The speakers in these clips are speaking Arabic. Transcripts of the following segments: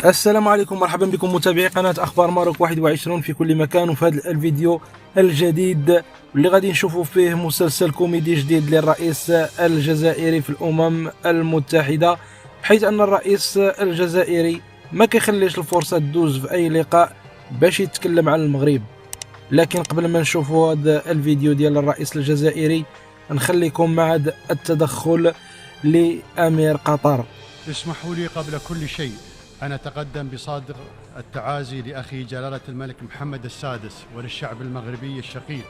السلام عليكم، مرحبا بكم متابعي قناة أخبار ماروك 21 في كل مكان. وفي هذا الفيديو الجديد اللي غادي نشوفوا فيه مسلسل كوميدي جديد للرئيس الجزائري في الأمم المتحدة، بحيث أن الرئيس الجزائري ما كيخليش الفرصة تدوز في أي لقاء باش يتكلم عن المغرب. لكن قبل ما نشوفوا هذا الفيديو ديال الرئيس الجزائري نخليكم مع هذا التدخل لأمير قطر. اسمحوا لي قبل كل شيء أن أتقدم بصادق التعازي لأخي جلالة الملك محمد السادس وللشعب المغربي الشقيق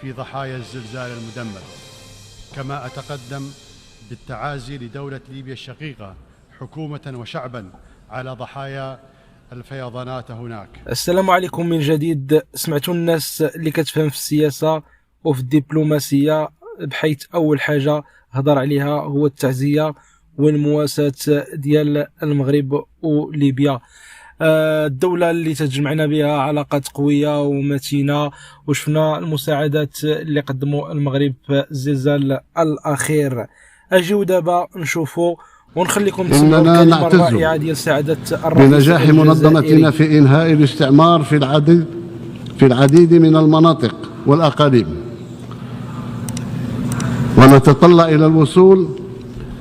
في ضحايا الزلزال المدمر، كما أتقدم بالتعازي لدولة ليبيا الشقيقة حكومة وشعبا على ضحايا الفيضانات هناك. السلام عليكم من جديد. سمعتوا الناس اللي كتفهم في السياسة وفي الدبلوماسية، بحيث أول حاجة هضر عليها هو التعزية والمواساة ديال المغرب وليبيا، الدولة اللي تجمعنا بها علاقات قوية ومتينة، وشفنا المساعدات اللي قدموا المغرب في الزلزال الأخير. أجيو دابا نشوفوا ونخليكم تسمعوا الكلمة الرائعة ديال سعادة الرئيس بنجاح منظمتنا في إنهاء الاستعمار في العديد من المناطق والأقاليم، ونتطلع إلى الوصول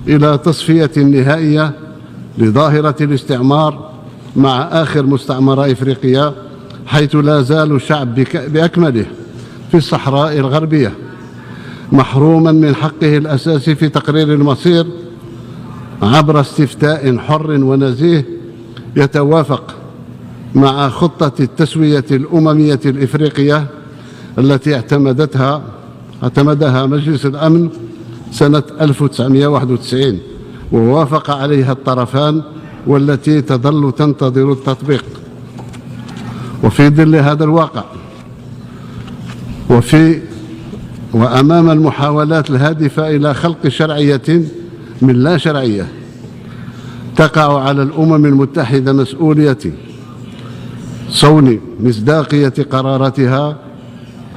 إلى تصفية نهائية لظاهرة الاستعمار مع آخر مستعمرة إفريقية، حيث لا زال الشعب بأكمله في الصحراء الغربية محروما من حقه الأساسي في تقرير المصير عبر استفتاء حر ونزيه يتوافق مع خطة التسوية الأممية الإفريقية التي اعتمدها مجلس الأمن سنة 1991 ووافق عليها الطرفان، والتي تظل تنتظر التطبيق. وفي ظل هذا الواقع وأمام المحاولات الهادفة إلى خلق شرعية من لا شرعية، تقع على الأمم المتحدة مسؤولية صون مصداقية قراراتها،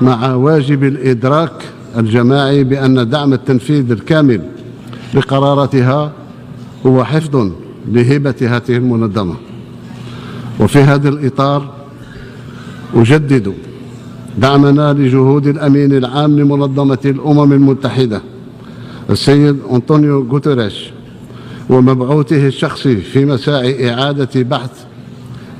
مع واجب الإدراك الجماعي بأن دعم التنفيذ الكامل لقراراتها هو حفظ لهيبة هذه المنظمة. وفي هذا الإطار أجدد دعمنا لجهود الأمين العام لمنظمة الأمم المتحدة السيد أنطونيو غوتيريش ومبعوثه الشخصي في مساعي إعادة بحث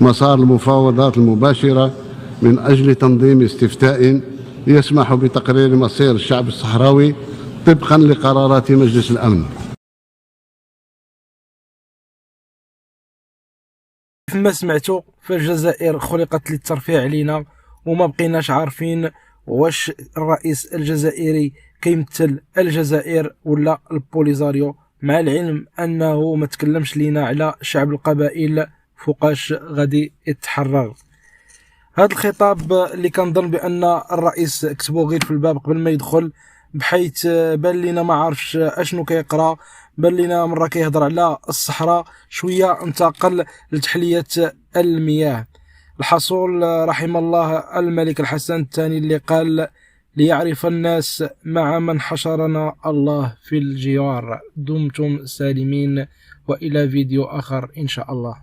مسار المفاوضات المباشرة من أجل تنظيم استفتاء يسمح بتقرير مصير الشعب الصحراوي طبقا لقرارات مجلس الأمن. كما سمعتوا، فالجزائر خلقت للترفيه علينا، وما بقيناش عارفين واش الرئيس الجزائري كيمثل الجزائر ولا البوليزاريو، مع العلم انه ما تكلمش لينا على شعب القبائل فوقاش غادي يتحرر. هذا الخطاب اللي كنظن بان الرئيس كتبوه غير في الباب قبل ما يدخل، بحيث بان لينا ما عارفش اشنو كيقرا، بان لينا مره كيهضر على الصحراء، شويه انتقل لتحليه المياه. الحصول رحم الله الملك الحسن الثاني اللي قال: ليعرف الناس مع من حشرنا الله في الجوار. دمتم سالمين، وإلى فيديو آخر إن شاء الله.